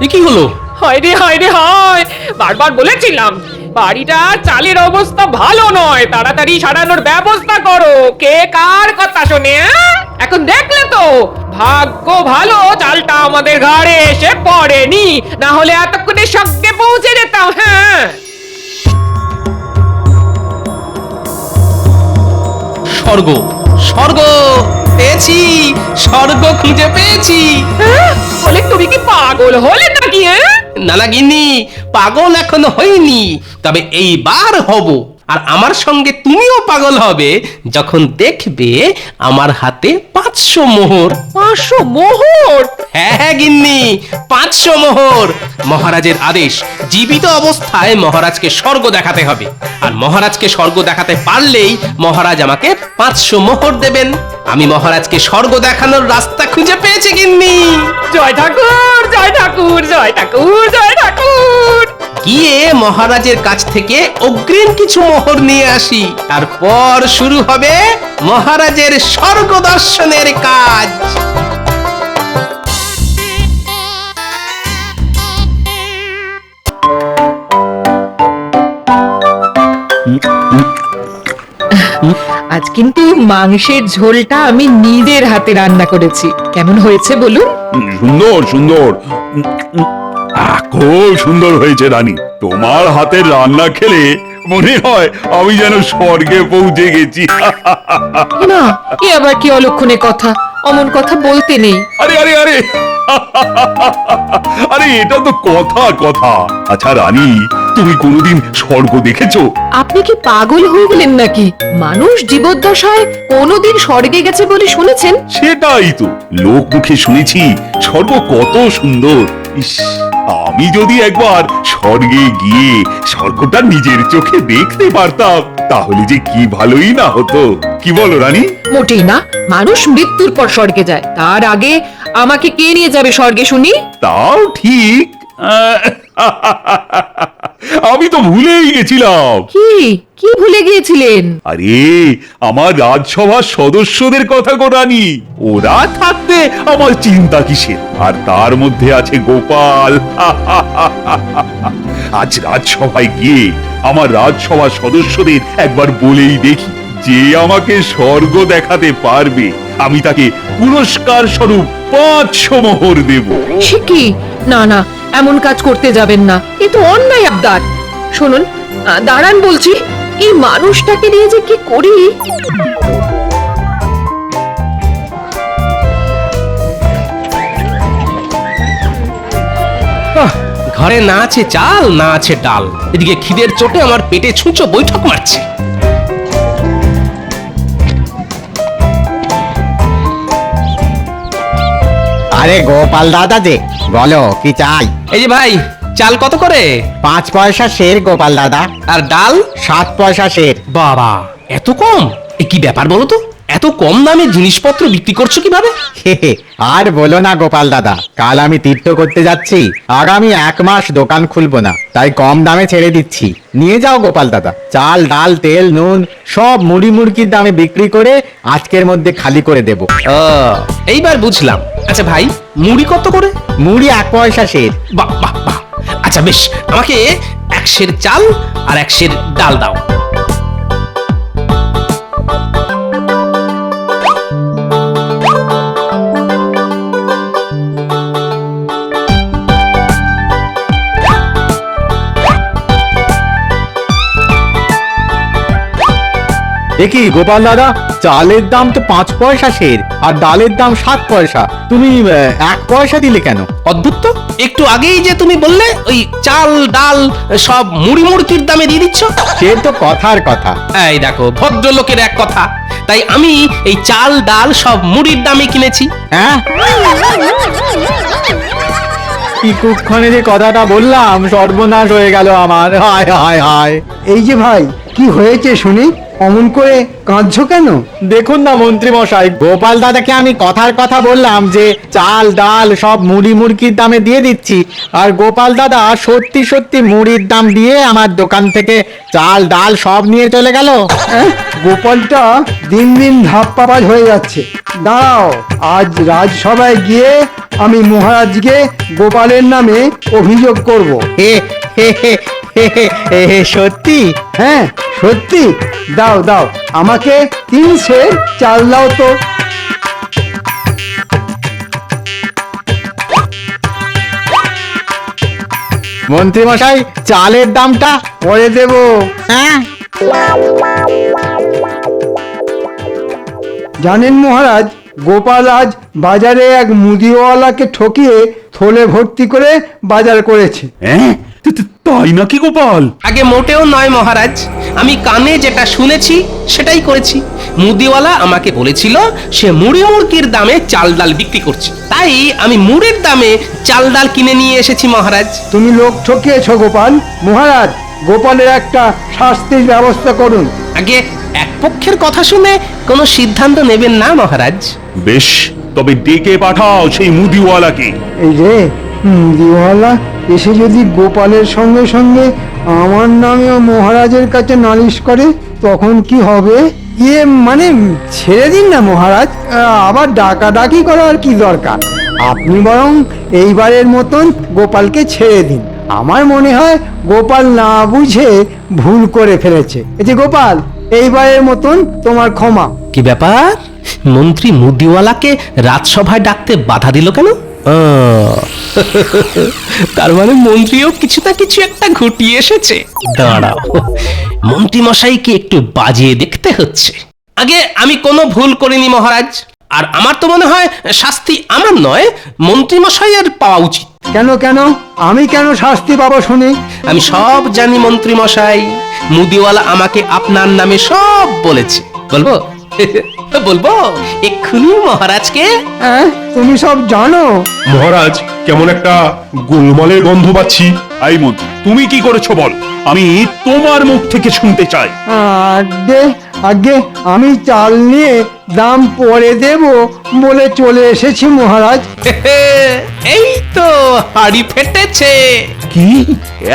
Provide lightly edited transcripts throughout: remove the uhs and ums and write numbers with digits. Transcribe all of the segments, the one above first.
এ কি হলো? হায় রে হায় রে হায়, বারবার বলেছিলাম বাড়িটা চালের অবস্থা ভালো নয়, তাড়াতাড়ি সারানোর ব্যবস্থা করো। কে কার কথা শোনে? এখন দেখলে তো, ভাগ্য ভালো চালটা আমাদের ঘরে এসে পড়েনি, না হলে এতক্ষণে স্বর্গে পৌঁছে যেতাম। হ্যাঁ, স্বর্গ, স্বর্গ পেয়েছি, স্বর্গ খুঁজে পেয়েছি। বলে তুমি কি পাগল হলে নাকি? না না গিন্নি, পাগল এখনো হইনি, তবে এইবার হব। আর আমার সঙ্গে তুমিও পাগল হবে যখন দেখবে আমার হাতে 500 মোহর। 500 মোহর? হ্যাঁ হ্যাঁ গিন্নি, 500 মোহর। মহারাজের আদেশ, জীবিত অবস্থায় মহারাজকে স্বর্গ দেখাতে হবে, আর মহারাজকে স্বর্গ দেখাতে পারলেই মহারাজ আমাকে 500 মোহর দেবেন। আমি মহারাজকে স্বর্গ দেখানোর রাস্তা খুঁজে পেয়েছি গিন্নি। জয় ঠাকুর, জয় ঠাকুর, জয় ঠাকুর, জয় ঠাকুর। গিয়ে মহারাজের কাছ থেকে অগ্রিম কিছু মোহর নিয়ে আসি, তারপর শুরু হবে মহারাজের স্বর্গ দর্শনের কাজ। আজ কিন্তু মাংসের ঝোলটা আমি নিজের হাতে রান্না করেছি। কেমন হয়েছে বলুন? সুন্দর সুন্দর। খুব সুন্দর হয়েছে রানী। তোমার হাতের রান্না খেলে মনে হয় আমি যেন স্বর্গে পৌঁছে গেছি। না, এ আবার কি অলক্ষণে কথা? অমন কথা বলতে নেই। আরে আরে আরে আরে এটা তো কথা কথা। আচ্ছা রানী, তুমি কোনোদিন স্বর্গ দেখেছো? আপনি কি পাগল হয়ে গেলেন নাকি? মানুষ জীবদ্দশায় কোনোদিন স্বর্গে গেছে বলে শুনেছেন? সেটাই তো, লোক মুখে শুনেছি স্বর্গ কত সুন্দর। ইস, আমি যদি একবার স্বর্গে গিয়ে স্বর্গটা নিজের চোখে দেখতে পারতাম, তাহলে যে কি ভালোই না হতো। কি বলো রানী? মোটেই না, মানুষ মৃত্যুর পর স্বর্গে যায়, তার আগে আমাকে কে নিয়ে যাবে স্বর্গে শুনি? তাও ঠিক। আমি তো ভুলেই গেছিলাম। কি কি ভুলে গিয়েছিলেন? আরে, আমার রাজসভার সদস্যদের কথা গো রানী। ওরা থাকতে আমার চিন্তা কিসের? আর তার মধ্যে আছে গোপাল। আজ রাজসভায় গিয়ে আমার রাজসভার সদস্যদের একবার বলেই দেখি, যে আমাকে স্বর্গ দেখাতে পারবে আমি তাকে পুরস্কার স্বরূপ 500 মোহর দেব। সে কি? না না, এমন কাজ করতে যাবেন না, এ তো অন্যায় আবদার। শুনুন, দাঁড়ান বলছি, এই মানুষটাকে নিয়ে যে কি করি। ঘরে না আছে চাল, না আছে ডাল, এদিকে খিদের চোটে আমার পেটে ছুঁচো বৈঠক মারছে। আরে গোপাল দাদা যে, বলো কি চাই? এই যে ভাই, চাল কত করে? 5 পয়সা সের গোপাল দাদা। আর ডাল? 7 পয়সা সের। বাবা, এত কম! এ কি ব্যাপার বলো তো? এত কম দামে জিনিসপত্র বিক্রি করছো কিভাবে? আর বলো না গোপাল দাদা, কাল আমি তীর্থ করতে যাচ্ছি, আগামী 1 মাস দোকান খুলবো না, তাই কম দামে ছেড়ে দিচ্ছি। নিয়ে যাও গোপাল দাদা, চাল ডাল তেল নুন সব মুড়ি মুড়কির দামে বিক্রি করে আজকের মধ্যে খালি করে দেব। ও, এইবার বুঝলাম। আচ্ছা ভাই, মুড়ি কত করে? মুড়ি 1 পয়সা সের। বাহ বাহ বাহ, আচ্ছা বেশ, আমাকে 1 সের চাল আর 1 সের ডাল দাও। দেখি গোপাল দাদা, চালের দাম তো 5 পয়সা সের আর ডালের দাম 7 পয়সা, তুমি 1 পয়সা দিলে কেন? অদ্ভুত তো, একটু আগেই যে তুমি বললে ওই চাল ডাল সব মুড়ি মুড়কির দামে দিয়ে দিচ্ছ। সে তো কথার কথা। এই দেখো, ভদ্রলোকের এক কথা, তাই আমি এই চাল ডাল সব মুড়ির দামে কিনেছি। হ্যাঁ, কি কুক্ষণে যে কথাটা বললাম, সর্বনাশ হয়ে গেল আমার। হায় হায় হায়। এই যে ভাই, কি হয়েছে শুনি? অমন করে কাঁদছো কেন? দেখুন না মন্ত্রী মশাই, গোপাল দাদাকে আমি কথার কথা বললাম যে চাল ডাল সব মুড়ি মুড়কির দামে দিয়ে দিচ্ছি, আর গোপাল দাদা সত্যি সত্যি মুড়ির দাম দিয়ে আমার দোকান থেকে চাল ডাল সব নিয়ে চলে গেল। গোপালটা দিন দিন ধাপ্পাবাজ হয়ে যাচ্ছে। দাঁড়াও, আজ রাজসভায় গিয়ে আমি মহারাজকে গোপালের নামে অভিযোগ করব। হে হে হে হে হে হে হে, সত্যি? হ্যাঁ সত্যি। দাও দাও, আমাকে 3 সের চাল দাও তো। মন্ত্রী মশাই, চালের দামটা? পরে দেব। হ্যাঁ, জানেন মহারাজ, গোপাল আজ বাজারে এক মুদিওয়ালাকে ঠকিয়ে থলে ভর্তি করে বাজার করেছে। হ্যাঁ তাই নাকি গোপাল? আগে মোটেও নয় মহারাজ, আমি কানে যেটা শুনেছি সেটাই করেছি। মুদিওয়ালা আমাকে বলেছিল সে মুড়ি মুড়কির দামে চাল ডাল বিক্রি করছে, তাই আমি মুড়ির দামে চাল ডাল কিনে নিয়ে এসেছি মহারাজ। তুমি লোক ঠকিয়েছ গোপাল। মহারাজ, গোপালের একটা শাস্তির ব্যবস্থা করুন। আগে এক পক্ষের কথা শুনে কোনো সিদ্ধান্ত নেবেন না মহারাজ। বেশ, তবে ডেকে পাঠাও সেই মুদিওয়ালাকে। এই যে মুদিওয়ালা এসে যদি গোপালের সঙ্গে সঙ্গে আমার নামেও মহারাজের কাছে নালিশ করে, তখন কি হবে? মানে ছেড়ে দিন না মহারাজ, আবার ডাকাডাকি করার কি দরকার? আপনি বরং এইবারের মতন গোপালকে ছেড়ে দিন। আমার মনে হয় গোপাল না বুঝে ভুল করে ফেলেছে। এই যে গোপাল, এইবারের মতন তোমার ক্ষমা। কি ব্যাপার, মন্ত্রী মুদিওয়ালাকে রাজসভায় ডাকতে বাধা দিল কেন? তার মানে মন্ত্রীও কিছু না কিছু একটা ঘটিয়ে এসেছে। দাঁড়াও, মন্ত্রী মশাইকে একটু বাজিয়ে দেখতে হচ্ছে। আগে আমি কোনো ভুল করিনি মহারাজ, আর আমার তো মনে হয় শাস্তি আমার নয়, মন্ত্রী মশাইয়ের পাওয়া উচিত। কেন কেন? আমি কেন শাস্তি পাবো শুনি? আমি সব জানি মন্ত্রী মশাই, মুদিওয়ালা আমাকে আপনার নামে সব বলেছে। বলবো? বলবো এক্ষুনি মহারাজকে? তুমি সব জানো? মহারাজ, কেমন একটা গোলমালের গন্ধ পাচ্ছি। আই মন্ত্রী, তুমি কি করেছো বল, আমি তোমার মুখ থেকে শুনতে চাই। আগে আগে আমি চাল নিয়ে দাম পরে দেব বলে চলে এসেছি মহারাজ। এই তো হাড়ি ফেটেছে। কি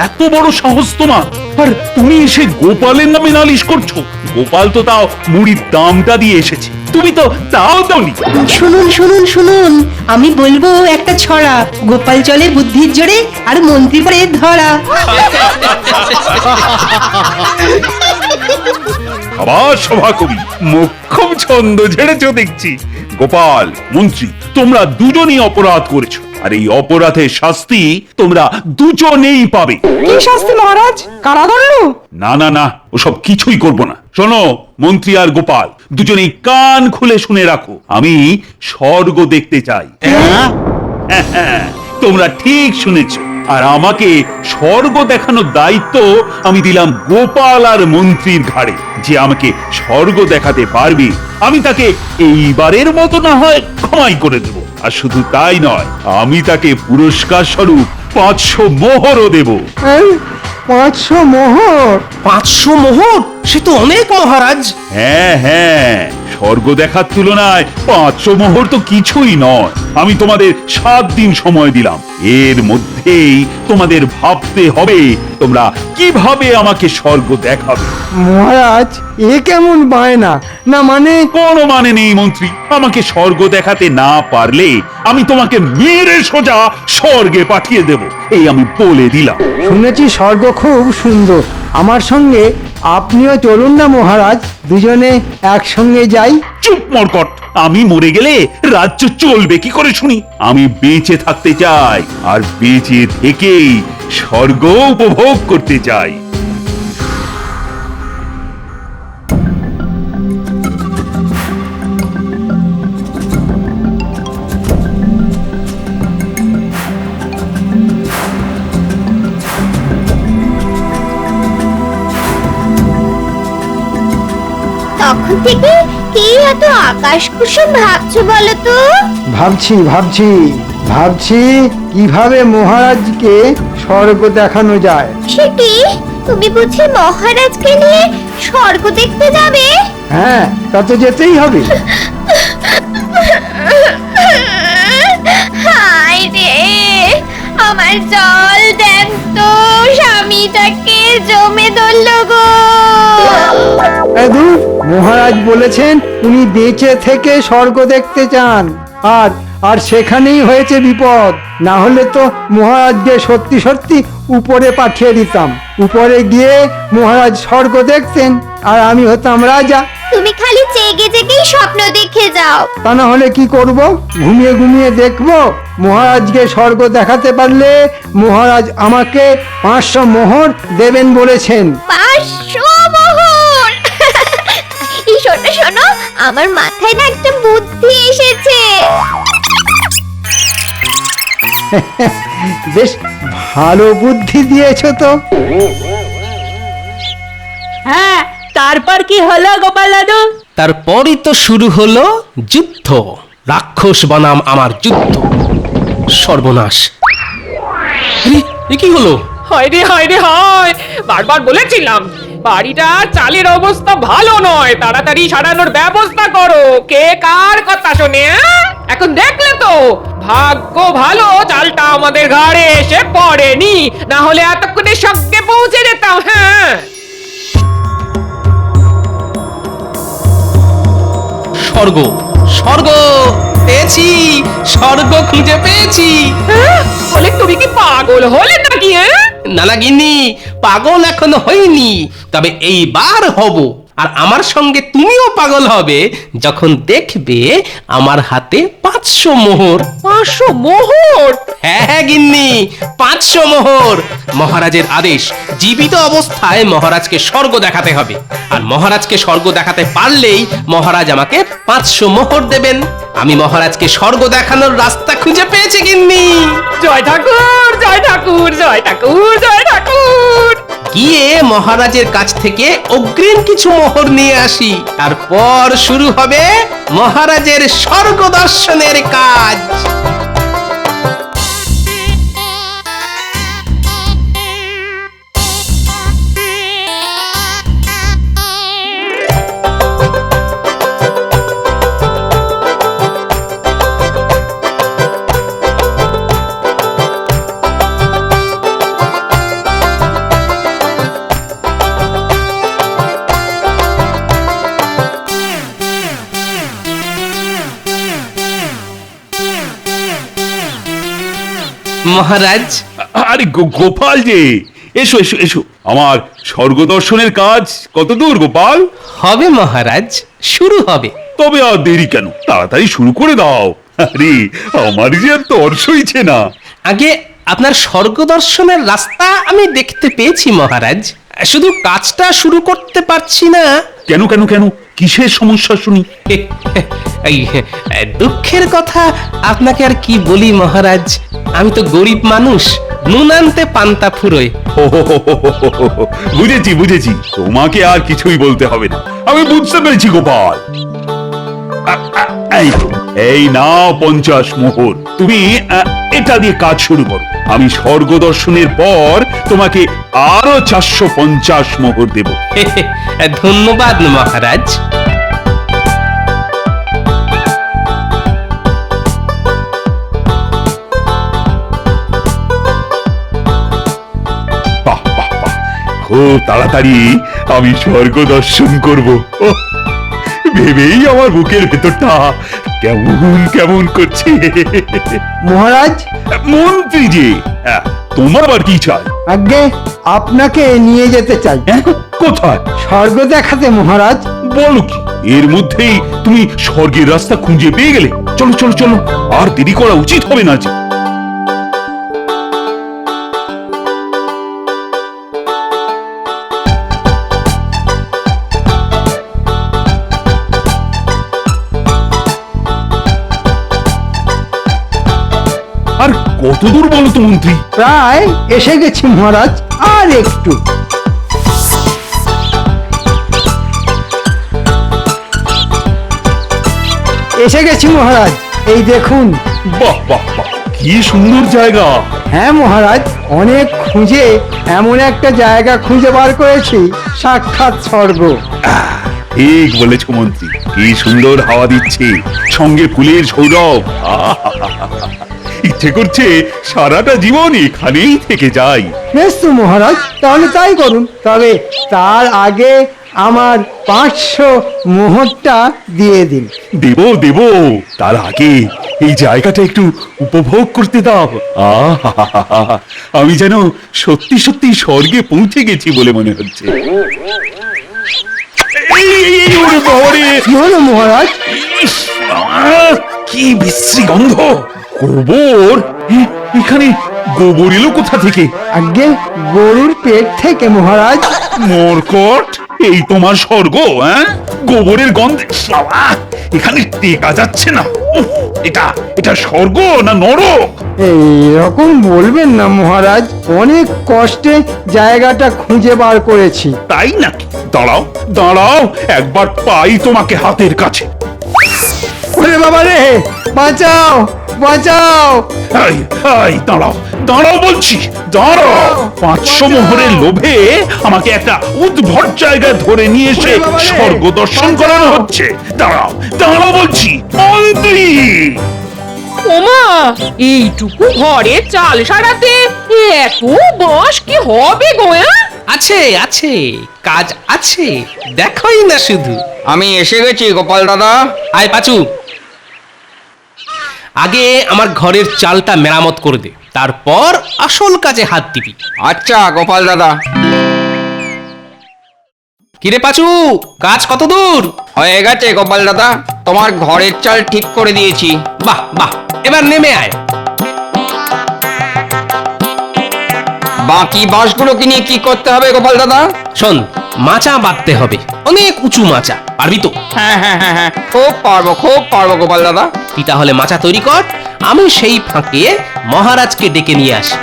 এত বড় সাহস তোমার? আর তুমি এসে গোপালের নামে নালিশ করছো? গোপাল তো তাও মুড়ির দামটা দিয়ে এসেছে, তুমি তো তাও দাওনি। শুনুন শুনুন শুনুন, আমি বলবো একটা ছড়া, গোপাল চলে বুদ্ধির জোরে আর মন্ত্রী পরে ধরা। আবার সভাকবি মোক্ষম ছন্দ ঝেড়েছ দেখছি। গোপাল, মন্ত্রী, তোমরা দুজনই অপরাধ করেছো, আর এই অপরাধের শাস্তি তোমরা দুজনেই পাবে। কি শাস্তি মহারাজ? কারাদণ্ড? না না না, ওসব কিছুই করব না। শোনো মন্ত্রী আর গোপাল, দুজনেই কান খুলে শুনে রাখো, আমি স্বর্গ দেখতে চাই। হ্যাঁ, তোমরা ঠিক শুনেছো, আর আমাকে স্বর্গ দেখানোর দায়িত্ব আমি দিলাম গোপাল আর মন্ত্রীর ঘাড়ে। যে আমাকে স্বর্গ দেখাতে পারবে, আমি তাকে এইবারের মতো না হয় ক্ষমাই করে দেব। আর শুধু তাই নয়, আমি তাকে পুরস্কার স্বরূপ 500 মোহরও দেব। 500 মোহর? 500 মোহর? সে তো অনেক মহারাজ। হ্যাঁ, স্বর্গ দেখার তুলনায় 500 মোহর তো কিছুই নয়। আমি তোমাদের 7 দিন সময় দিলাম, এর মধ্যেই তোমাদের ভাবতে হবে তোমরা কিভাবে আমাকে স্বর্গ দেখাবে। মহারাজ, এ কেমন বায়না? না মানে? কোনো মানে নেই মন্ত্রী, আমাকে স্বর্গ দেখাতে না পারলে আমি তোমাকে মেরে সোজা স্বর্গে পাঠিয়ে দেব, এই আমি বলে দিলাম। শুনেছি স্বর্গ খুব সুন্দর। আমার সঙ্গে আপনিও চলুন না মহারাজ, দুজনে একসঙ্গে যাই। চুপ মরকট, আমি মরে গেলে রাজ্য চলবে কি করে শুনি? আমি বেঁচে থাকতে চাই, আর বেঁচে থেকেই স্বর্গ উপভোগ করতে চাই। তখন থেকে কি এত আকাশ কুসুম ভাবছো বলো তো? ভাবছি কিভাবে মহারাজকে স্বর্গ দেখানো যায়। সে কি? তুমি বুঝি মহারাজকে নিয়ে স্বর্গ দেখতে যাবে? হ্যাঁ, তা তো যেতেই হবে। হায় রে, আমার জল দেন তো, স্বামীটাকে জমে ধরল গো। দাদু, মহারাজ বলেছেন উনি বেঁচে থেকে স্বর্গ দেখতে চান, আর আর সেখানেই হয়েছে বিপদ। না হলে তো মহারাজকে সত্যি সত্যি উপরে পাঠিয়ে দিতাম। উপরে গিয়ে মহারাজ স্বর্গ দেখতেন আর আমি হতাম রাজা। তুমি খালি জেগে জেগেই স্বপ্ন দেখে যাও। তা না হলে কি করব? ঘুমিয়ে ঘুমিয়ে দেখবো। মহারাজকে স্বর্গ দেখাতে পারলে মহারাজ আমাকে 500 মোহর দেবেন বলেছেন। 500 মোহর! এই শোনো শোনো, আমার মাথায় না একটা বুদ্ধি এসেছে। বেশ ভালো বুদ্ধি দিয়েছো তো। হ্যাঁ, তারপর কি হলো গোপাল দাদু? তারপরই তো শুরু হলো যুদ্ধ। রাক্ষস বনাম আমার যুদ্ধ। সর্বনাশ! আরে, এ কি হলো? হয় রে হয় রে হয়, বারবার বলেছিলাম বাড়িটার চালের অবস্থা ভালো নয়, তাড়াতাড়ি সারানোর ব্যবস্থা করো। কে কার কথা শোনে? এখন দেখলে তো, ভাগ্য ভালো চালটা আমাদের ঘাড়ে এসে পড়েনি, না হলে এতক্ষণে স্বর্গে পৌঁছে যেতাম। হ্যাঁ, স্বর্গ! স্বর্গ পেয়েছি! স্বর্গ খুঁজে পেয়েছি! হ্যাঁ? বলে তুমি কি পাগল হলে নাকি? না না গিন্নি, পাগল এখনো হইনি, তবে এইবার হব। আর আমার সঙ্গে তুমিও পাগল হবে যখন দেখবে আমার হাতে 500 মোহর। 500 মোহর? হ্যাঁ হ্যাঁ গিন্নি, 500 মোহর। মহারাজের আদেশ, জীবিত অবস্থায় মহারাজকে স্বর্গ দেখাতে হবে। আর মহারাজকে স্বর্গ দেখাতে পারলেই মহারাজ আমাকে 500 মোহর দেবেন। আমি মহারাজকে স্বর্গ দেখানোর রাস্তা খুঁজে পেয়েছি গিন্নি। জয় ঠাকুর, জয় ঠাকুর, জয় ঠাকুর, জয় ঠাকুর। গিয়ে মহারাজের কাছ থেকে অগ্রিম কিছু মোহর নিয়ে আসি, তারপর শুরু হবে মহারাজের স্বর্গ দর্শনের কাজ। মহারাজ, আরে গোপাল যে, এসো এসো এসো। আমার স্বর্গ দর্শনের কাজ কত দূর গোপাল? হবে মহারাজ, শুরু হবে। তবে আর দেরি কেন, তাড়াতাড়ি শুরু করে দাও। আরে আমার যে আর তর সইছে না। আগে আপনার স্বর্গ দর্শনের রাস্তা আমি দেখতে পেয়েছি মহারাজ, শুধু কাজটা শুরু করতে পারছি না। কেন কেন কেন, কিসের সমস্যা শুনি? এই দুঃখের কথা আপনাকে আর কি বলি মহারাজ, আমি তো গরিব মানুষ, নুন আনতে পান্তা ফুরোয়। হো হো হো হো হো হো হো। বুঝেছি বুঝেছি, তোমাকে আর কিছুই বলতে হবে না, আমি বুঝতে পেরেছি গোপাল। এই নাও 50 মোহর, তুমি এটা দিয়ে কাজ শুরু করো। আমি স্বর্গ দর্শনের পর তোমাকে আরো 450 মোহর দেব। ধন্যবাদ মহারাজ। বাহ বাহ বাহ, খুব তাড়াতাড়ি আমি স্বর্গ দর্শন করব। ওহ, ভেবেই আমার বুকের ভেতরটা কেমন কেমন করছে। মহারাজ, মন্ত্রী যে, তোমার আবার কি চাই? আগে আপনাকে নিয়ে যেতে চাই। হ্যাঁ, কোথায়? স্বর্গ দেখাতে মহারাজ। বলো কি, এর মধ্যেই তুমি স্বর্গের রাস্তা খুঁজে পেয়ে গেলে? চলো চলো চলো, আর দেরি করা উচিত হবে না যে। আর কত দূর বলো তো মন্ত্রী? প্রায় এসে গেছি মহারাজ, আর একটু। এসে গেছি মহারাজ, এই দেখুন। বাহ বাহ বাহ, কি সুন্দর জায়গা। হ্যাঁ মহারাজ, অনেক খুঁজে এমন একটা জায়গা খুঁজে বার করেছি, সাক্ষাৎ স্বর্গ। ঠিক বলেছ মন্ত্রী, কি সুন্দর হাওয়া দিচ্ছে, সঙ্গে ফুলের সৌরভ। ইচ্ছে করছে সারাটা জীবন এখানেই থেকে যাই। বেশ তো মহারাজ, তাহলে তাই করুন। তবে তার আগে আমার 500 মোহরটা দিয়ে দিন। দেব দেব, তার আগে এই জায়গাটা একটু উপভোগ করতে দাও। আহা, আমি যেন সত্যি সত্যি স্বর্গে পৌঁছে গেছি বলে মনে হচ্ছে। এই, ওরে বাবা রে! কি হলো মহারাজ? ইস, আহ, কি বিশ্রী গন্ধ! গোবর! এখানে গোবর এলো কোথা থেকে? আগে গরুর পেট থেকে মহারাজ। মরকট, এই তোমার স্বর্গ? হ্যাঁ, গোবরের গন্ধে সালা, এখানে টেকা যাচ্ছে না। উফ, এটা স্বর্গ না নরক? এইরকম বলবেন না মহারাজ, অনেক কষ্টে জায়গাটা খুঁজে বার করেছি। তাই নাকি? দাঁড়াও দাঁড়াও, একবার পাই তোমাকে হাতের কাছে। ওরে বাবা রে, বাঁচাও বাঁচাও! এই, এই, দাঁড়াও দাঁড়াও বলছি, দাঁড়াও। 500 মোহরের লোভে আমাকে একটা উদ্ভট জায়গায় ধরে নিয়ে এসে স্বর্গ দর্শন করানো হচ্ছে। দাঁড়াও দাঁড়াও বলছি, মন্ত্রী! ওমা, এইটুকু ঘরে চাল সারাতে এত বাঁশ কি হবে গো? আছে আছে, কাজ আছে, দেখোই না শুধু। আমি এসে গেছি গোপাল দাদা। আয় পাচু, আগে আমার ঘরের চালটা মেরামত করে দে, তারপর আসল কাজে হাত দিবি। আচ্ছা গোপাল দাদা। কিরে পাচু, কাজ কত দূর? হয়ে গেছে গোপাল দাদা, তোমার ঘরের চাল ঠিক করে দিয়েছি। বাহ বাহ, এবার নেমে আয়। বাকি বাঁশগুলোকে নিয়ে কি করতে হবে গোপাল দাদা? শোন, মাচা বাঁধতে হবে, অনেক উঁচু মাচা, পারবি তো? হ্যাঁ হ্যাঁ হ্যাঁ হ্যাঁ, খুব পারবো গোপাল দাদা। তুই তাহলে মাচা তৈরি কর, আমি সেই ফাঁকে মহারাজকে ডেকে নিয়ে আসি।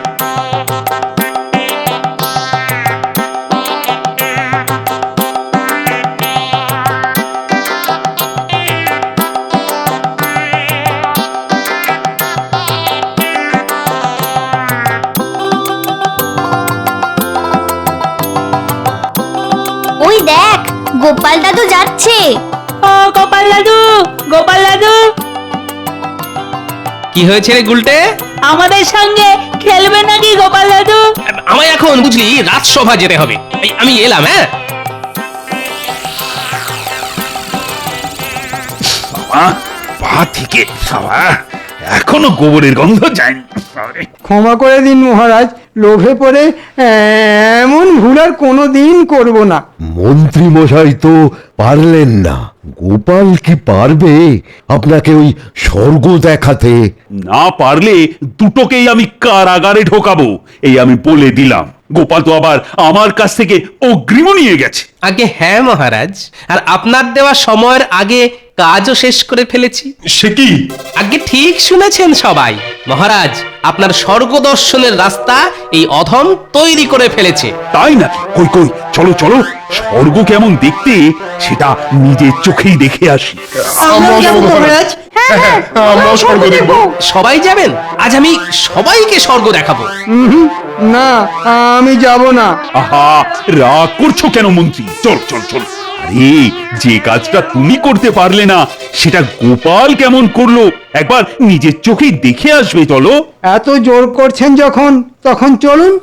ওই দেখ, গোপাল দাদু যাচ্ছে। ও গোপাল দাদু, গোপাল দাদু, কি হয়েছে রে গুলটে? আমাদের সঙ্গে খেলবে নাকি গোপাল দাদু? আমায় এখন বুঝলি রাজসভা যেতে হবে, এই আমি এলাম। হ্যাঁ, বাবা, পা থেকে বাবা, এখনো গোবরের গন্ধ যায়নি। ক্ষমা করে দিন মহারাজ, লোভে পড়ে এমন ভুল আর কোনোদিন করব না। মন্ত্রী মশাই তো পারলেন না, গোপাল কি পারবে আপনাকে ওই স্বর্গ দেখাতে? না পারলে দুটোকেই আমি কারাগারে ঢোকাবো, এই আমি বলে দিলাম। গোপাল তো আবার আমার কাছ থেকে অগ্রিম নিয়ে গেছে। আগে হ্যাঁ মহারাজ, আর আপনার দেওয়া সময়ের আগে কাজও শেষ করে ফেলেছি। সে কি? আগে ঠিক শুনেছেন সবাই, মহারাজ আপনার স্বর্গ দর্শনের রাস্তা এই অধম তৈরি করে ফেলেছে। তাই না? কই কই, চলো চলো, স্বর্গ কেমন দেখতে সেটা নিজের চোখেই দেখে আসি। আমরাও যাবো মহারাজ। হ্যাঁ, আমরাও স্বর্গ দেখবো। সবাই যাবেন? আজ আমি সবাইকে স্বর্গ দেখাবো। না, আমি যাব না। আহা, রাগ করছো কেন মন্ত্রী? চল চল চল। আরে, যে কাজটা তুমি করতে পারলে না সেটা গোপাল কেমন করলো একবার নিজের চোখেই দেখে আসবে। চলো। এত জোর করছেন যখন, তখন চলুন।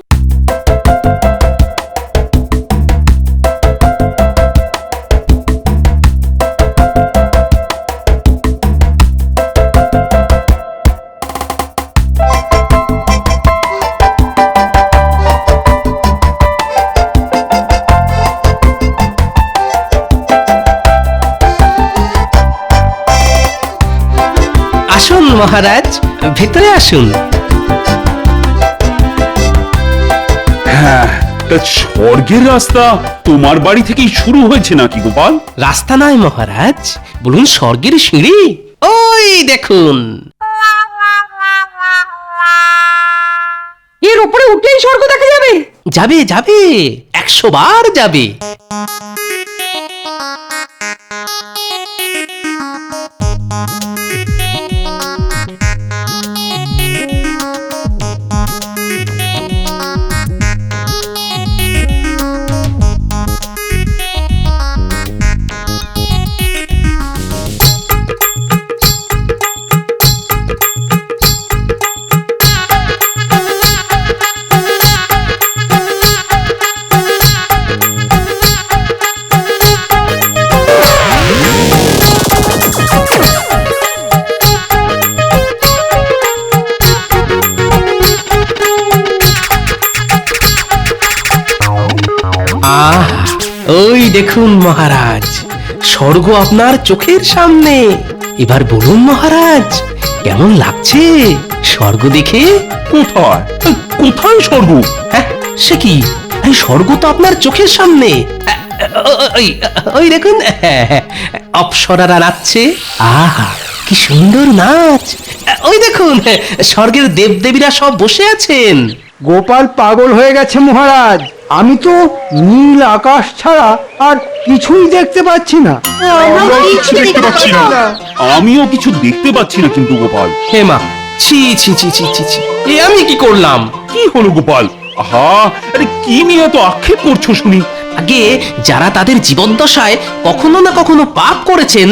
আসুন মহারাজ, ভেতরে আসুন। হ্যাঁ, তা স্বর্গের রাস্তা তোমার বাড়ি থেকেই শুরু হয়েছে নাকি গোপাল? রাস্তা নয় মহারাজ, বলুন স্বর্গের সিঁড়ি। ওই দেখুন। এর উপরে উঠলেই স্বর্গ দেখা যাবে? যাবে যাবে, 100 বার যাবে। আহ, ওই দেখুন মহারাজ, স্বর্গ আপনার চোখের সামনে। এবার বলুন মহারাজ, কেমন লাগছে স্বর্গ দেখে? কোথায় কোথায় স্বর্গ? হ্যাঁ, সে কি, এই স্বর্গ তো আপনার চোখের সামনে। ওই ওই দেখুন, অপ্সরারা নাচছে। আহা, কি সুন্দর নাচ। ওই দেখুন, স্বর্গের দেবদেবীরা সব বসে আছেন। গোপাল পাগল হয়ে গেছে মহারাজ, আমি তো নীল আকাশ ছাড়া আর কিছুই দেখতে পাচ্ছি না। আমরাও কিছু দেখতে পাচ্ছি না। আমিও কিছু দেখতে পাচ্ছি না কিন্তু গোপাল। হেমা, ছি ছি ছি ছি ছি ছি, এ আমি কি করলাম? কি হলো গোপাল? আহা, আরে কি নিয়ে তো আক্ষেপ করছো শুনি? আগে যারা তাদের জীবদ্দশায় কখনো না কখনো পাপ করেছেন,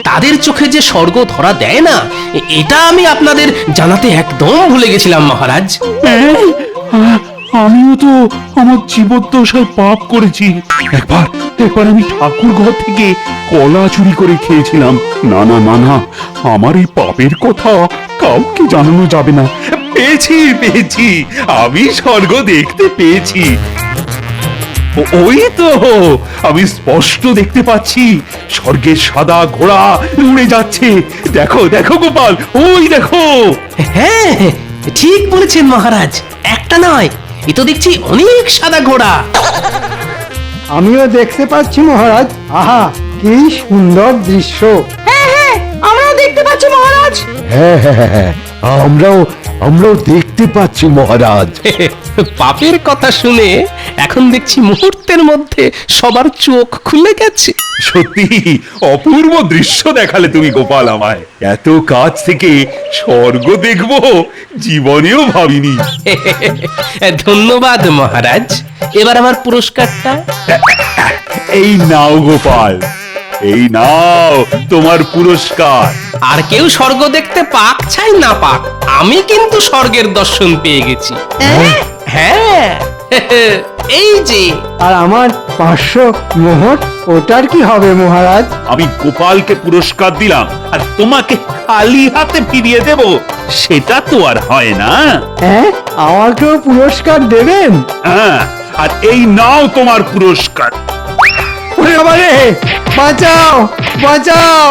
তাদের চোখে যে স্বর্গ ধরা দেয় না, এটা আমি আপনাদের জানাতে একদম ভুলে গেছিলাম মহারাজ। আমিও তো আমার জীবদ্দশায় পাপ করেছি। একবার একবার আমি ঠাকুর ঘর থেকে কলা চুরি করে খেয়েছিলাম। না না না না, আমার এই পাপের কথা কাউকে জানানো যাবে না। পেয়েছি পেয়েছি, আমি স্বর্গ দেখতে পেয়েছি। ওই তো আমি স্পষ্ট দেখতে পাচ্ছি, স্বর্গের সাদা ঘোড়া উড়ে যাচ্ছে। দেখো দেখো গোপাল, ওই দেখো। হ্যাঁ, ঠিক বলেছেন মহারাজ, একটা নয়, এ তো দেখছি অনেক সাদা ঘোড়া। আমিও দেখতে পাচ্ছি মহারাজ, আহা কি সুন্দর দৃশ্য। আমরাও দেখতে পাচ্ছি মহারাজ। হ্যাঁ হ্যাঁ হ্যাঁ, হ্যাঁ, আমরাও আমরাও দেখতে পাচ্ছি মহারাজ। পাপের কথা শুনে এখন দেখছি মুহূর্তের মধ্যে সবার চোখ খুলে গেছে। সত্যি অপূর্ব দৃশ্য দেখালে তুমি গোপাল আমায়। এত কাছ থেকে স্বর্গ দেখবো জীবনেও ভাবিনি। ধন্যবাদ মহারাজ, এবার আমার পুরস্কারটা। এই নাও গোপাল, এই নাও তোমার পুরস্কার। আর কেউ স্বর্গ দেখতে পাক চাই না পাক, আমি কিন্তু স্বর্গের দর্শন পেয়ে গেছি। হ্যাঁ, এই যে। আর আমার 500 মোহর, ওটার কি হবে মহারাজ? আমি গোপালকে পুরস্কার দিলাম আর তোমাকে খালি হাতে ফিরিয়ে দেব, সেটা তো আর হয় না। হ্যাঁ, আমাকেও পুরস্কার দেবেন? হ্যাঁ, আর এই নাও তোমার পুরস্কার। ওরে বাবা রে, বাঁচাও বাঁচাও।